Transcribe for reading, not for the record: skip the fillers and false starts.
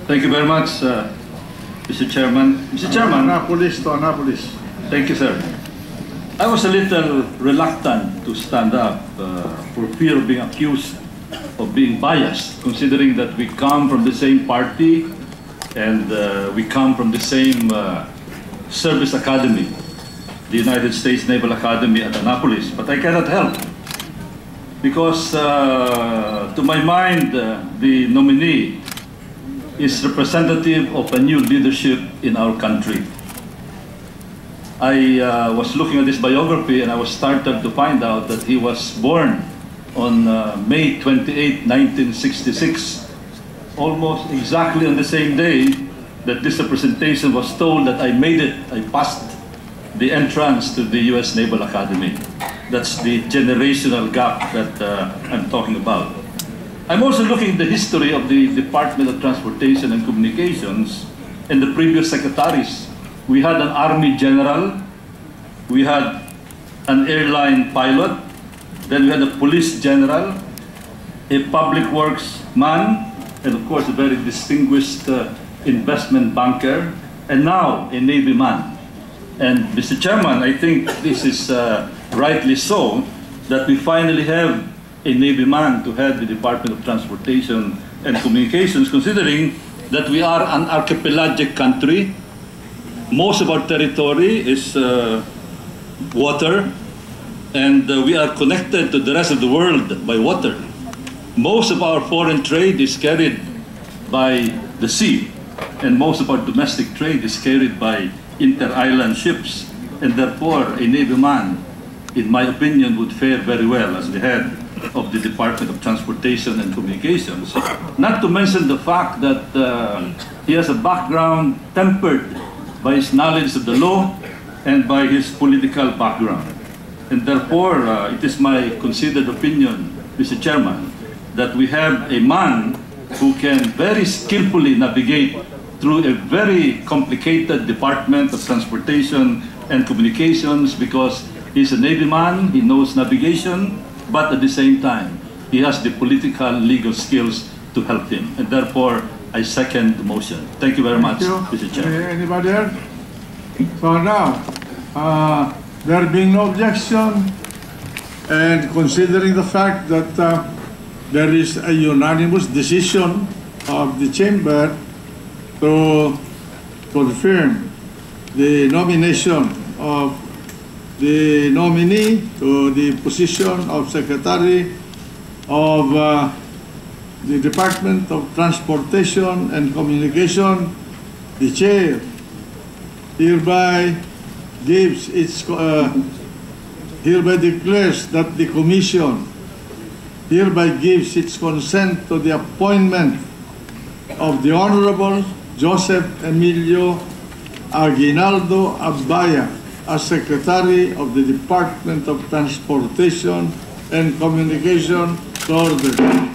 Thank you very much, Mr. Chairman. Mr. Chairman. Annapolis to Annapolis. Thank you, sir. I was a little reluctant to stand up for fear of being accused of being biased, considering that we come from the same party and we come from the same service academy, the United States Naval Academy at Annapolis. But I cannot help, because to my mind, the nominee is representative of a new leadership in our country. I was looking at his biography and I was startled to find out that he was born on May 28, 1966, almost exactly on the same day that this representation was told that I made it, I passed the entrance to the U.S. Naval Academy. That's the generational gap that I'm talking about. I'm also looking at the history of the Department of Transportation and Communications and the previous secretaries. We had an Army general, we had an airline pilot, then we had a police general, a public works man, and of course a very distinguished investment banker, and now a Navy man. And Mr. Chairman, I think this is rightly so, that we finally have a Navy man to head the Department of Transportation and Communications, considering that we are an archipelagic country. Most of our territory is water, and we are connected to the rest of the world by water. Most of our foreign trade is carried by the sea, and most of our domestic trade is carried by inter-island ships, and therefore a Navy man, in my opinion, would fare very well as the head of the Department of Transportation and Communications. Not to mention the fact that he has a background tempered by his knowledge of the law and by his political background. And therefore, it is my considered opinion, Mr. Chairman, that we have a man who can very skillfully navigate through a very complicated Department of Transportation and Communications, because he's a Navy man, he knows navigation, but at the same time, he has the political legal skills to help him. And therefore, I second the motion. Thank you very much, Mr. Chair. Anybody else? So now, there being no objection, and considering the fact that there is a unanimous decision of the chamber to confirm the nomination of the nominee to the position of Secretary of the Department of Transportation and Communication, the Chair hereby gives its hereby declares that the Commission hereby gives its consent to the appointment of the Honorable Joseph Emilio Aguinaldo Abaya as Secretary of the Department of Transportation and Communication. So ordered.